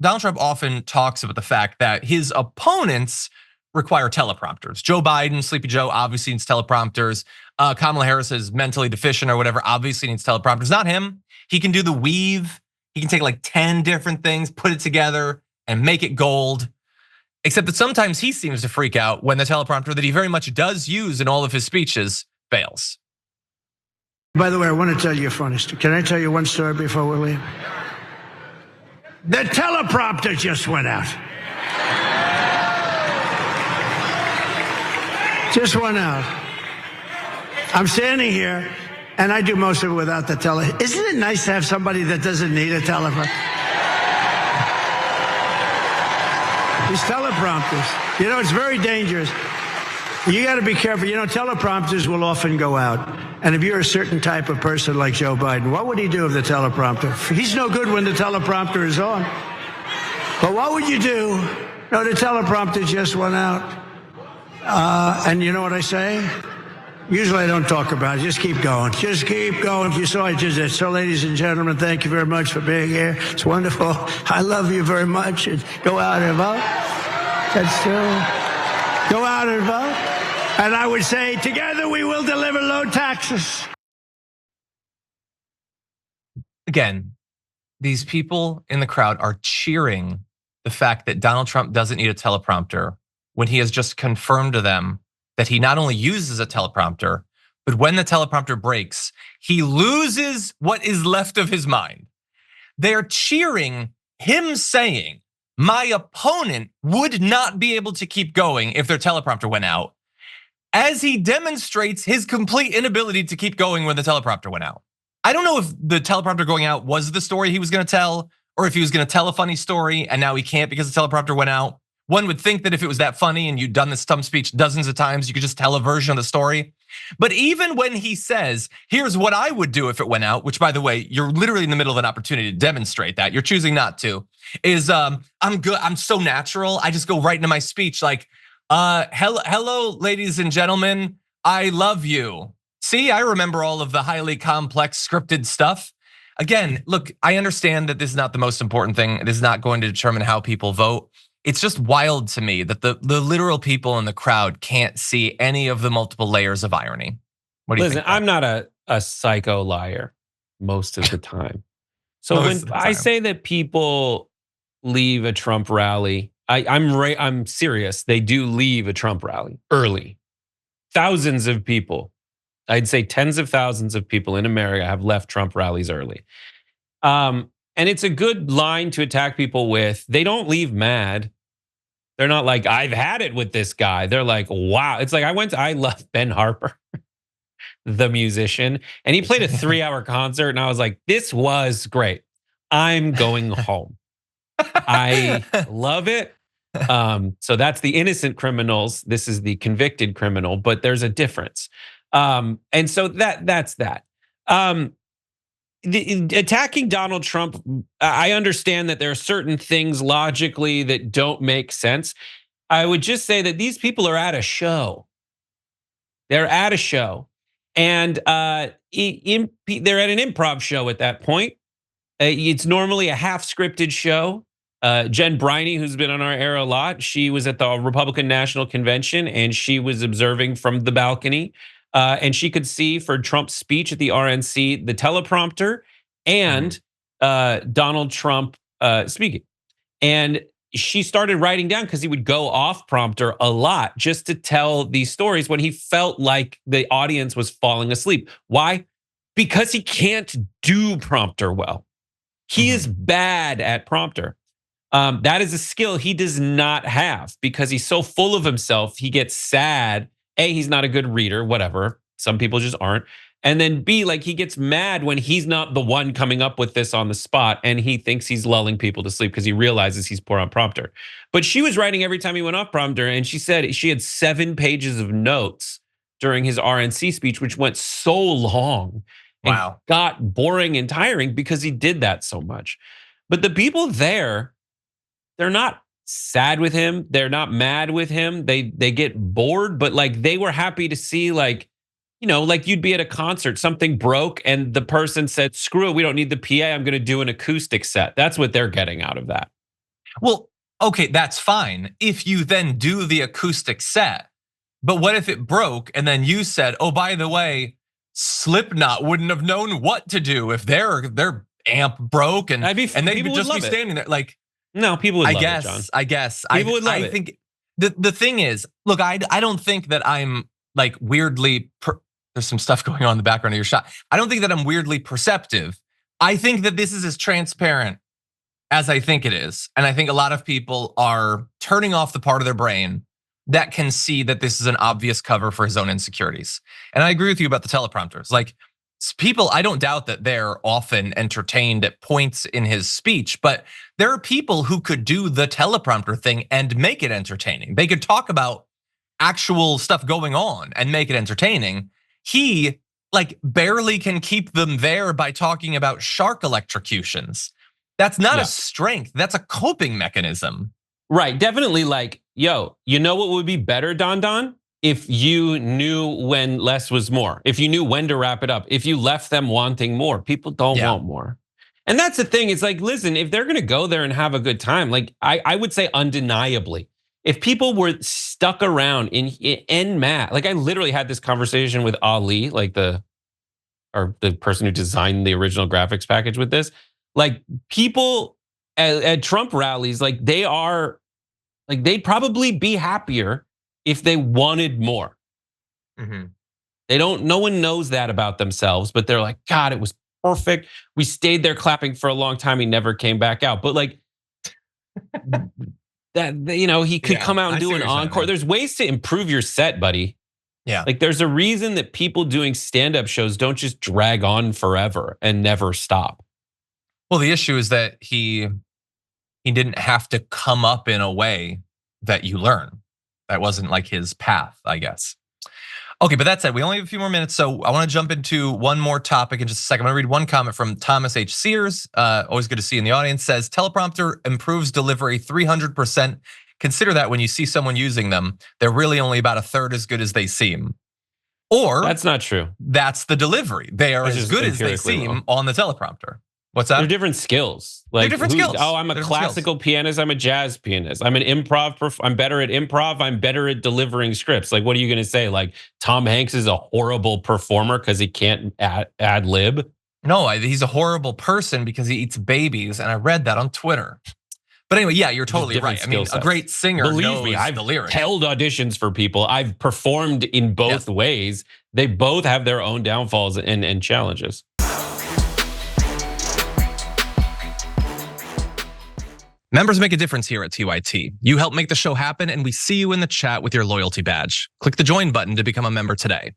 Donald Trump often talks about the fact that his opponents require teleprompters. Joe Biden, Sleepy Joe, obviously needs teleprompters. Kamala Harris is mentally deficient or whatever, obviously needs teleprompters. Not him. He can do the weave. He can take like 10 different things, put it together, and make it gold. Except that sometimes he seems to freak out when the teleprompter that he very much does use in all of his speeches fails. By the way, I want to tell you a funny story. Can I tell you one story before we leave? The teleprompter just went out. Just went out. I'm standing here, and I do most of it without the tele. Isn't it nice to have somebody that doesn't need a teleprompter? These teleprompters, you know, it's very dangerous. You got to be careful. You know, teleprompters will often go out. And if you're a certain type of person like Joe Biden, what would he do with the teleprompter? He's no good when the teleprompter is on. But what would you do? No, the teleprompter just went out. And you know what I say? Usually I don't talk about it. Just keep going. Just keep going. If you saw, I just did. So, ladies and gentlemen, thank you very much for being here. It's wonderful. I love you very much. And go out and vote. That's true. Go out and vote. And I would say, together we will deliver low taxes. Again, these people in the crowd are cheering the fact that Donald Trump doesn't need a teleprompter when he has just confirmed to them that he not only uses a teleprompter, but when the teleprompter breaks, he loses what is left of his mind. They're cheering him saying, my opponent would not be able to keep going if their teleprompter went out, as he demonstrates his complete inability to keep going when the teleprompter went out. I don't know if the teleprompter going out was the story he was gonna tell, or if he was gonna tell a funny story and now he can't because the teleprompter went out. One would think that if it was that funny and you'd done this stump speech dozens of times, you could just tell a version of the story. But even when he says, here's what I would do if it went out, which by the way, you're literally in the middle of an opportunity to demonstrate that, you're choosing not to, is I'm good, I'm so natural, I just go right into my speech like, hello, ladies and gentlemen, I love you. See, I remember all of the highly complex scripted stuff. Again, look, I understand that this is not the most important thing. It is not going to determine how people vote. It's just wild to me that the literal people in the crowd can't see any of the multiple layers of irony. What do you think? Listen, I'm not a psycho liar most of the time. So when I say that people leave a Trump rally, I'm serious. They do leave a Trump rally early. Thousands of people, I'd say tens of thousands of people in America have left Trump rallies early. And it's a good line to attack people with. They don't leave mad. They're not like, I've had it with this guy. They're like, wow. It's like I love Ben Harper, the musician, and he played a 3-hour concert and I was like, this was great. I'm going home. I love it. So that's the innocent criminals. This is the convicted criminal, but there's a difference. And so that's that. Attacking Donald Trump, I understand that there are certain things logically that don't make sense. I would just say that these people are at a show. They're at a show, and they're at an improv show at that point. It's normally a half-scripted show. Jen Briney, who's been on our air a lot, she was at the Republican National Convention and she was observing from the balcony. And she could see for Trump's speech at the RNC, the teleprompter and Donald Trump speaking. And she started writing down because he would go off prompter a lot just to tell these stories when he felt like the audience was falling asleep. Why? Because he can't do prompter well. He is bad at prompter. That is a skill he does not have because he's so full of himself. He gets sad. A, he's not a good reader, whatever. Some people just aren't. And then B, like he gets mad when he's not the one coming up with this on the spot and he thinks he's lulling people to sleep because he realizes he's poor on prompter. But she was writing every time he went off prompter and she said she had 7 pages of notes during his RNC speech, which went so long. Wow. Got boring and tiring because he did that so much. But the people there, they're not sad with him. They're not mad with him. They get bored, but like they were happy to see, like, you know, like you'd be at a concert, something broke and the person said, screw it, we don't need the PA, I'm gonna do an acoustic set. That's what they're getting out of that. Well, okay, that's fine if you then do the acoustic set. But what if it broke and then you said, "Oh, by the way, Slipknot wouldn't have known what to do if their amp broke and they would just be standing there like." No, people would love it, John. I guess. People would love I it. think the thing is, look, I don't think that I'm like weirdly. There's some stuff going on in the background of your shot. I don't think that I'm weirdly perceptive. I think that this is as transparent as I think it is, and I think a lot of people are turning off the part of their brain that can see that this is an obvious cover for his own insecurities. And I agree with you about the teleprompters. Like people, I don't doubt that they're often entertained at points in his speech, but there are people who could do the teleprompter thing and make it entertaining. They could talk about actual stuff going on and make it entertaining. He like barely can keep them there by talking about shark electrocutions. That's not a strength, that's a coping mechanism. Right, definitely like, yo, you know what would be better, Don? If you knew when less was more, if you knew when to wrap it up, if you left them wanting more. People don't want more. And that's the thing, it's like, listen, if they're gonna go there and have a good time, like I would say undeniably, if people were stuck around in mass, like I literally had this conversation with Ali, like the person who designed the original graphics package with this, like people at Trump rallies, like they'd probably be happier if they wanted more. They don't, no one knows that about themselves, but they're like, God, it was perfect. We stayed there clapping for a long time. He never came back out. But like that, he could come out and do an encore. There's ways to improve your set, buddy. Yeah. Like there's a reason that people doing stand-up shows don't just drag on forever and never stop. Well, the issue is that he didn't have to come up in a way that you learn. That wasn't like his path, I guess. Okay, but that said, we only have a few more minutes, so I want to jump into one more topic in just a second. I'm going to read one comment from Thomas H. Sears. Always good to see you in the audience. Says teleprompter improves delivery 300%. Consider that when you see someone using them, they're really only about a third as good as they seem. Or that's not true. That's the delivery. They are as good as they seem on the teleprompter. What's that? They're different skills. Like they're different skills. Oh, I'm a classical pianist. I'm a jazz pianist. I'm an improv. I'm better at improv. I'm better at delivering scripts. Like, what are you going to say? Like Tom Hanks is a horrible performer because he can't ad lib? No, he's a horrible person because he eats babies, and I read that on Twitter. But anyway, yeah, you're totally right. I mean, a great singer knows the lyrics. I've held auditions for people. I've performed in both ways. They both have their own downfalls and challenges. Members make a difference here at TYT. You help make the show happen, and we see you in the chat with your loyalty badge. Click the join button to become a member today.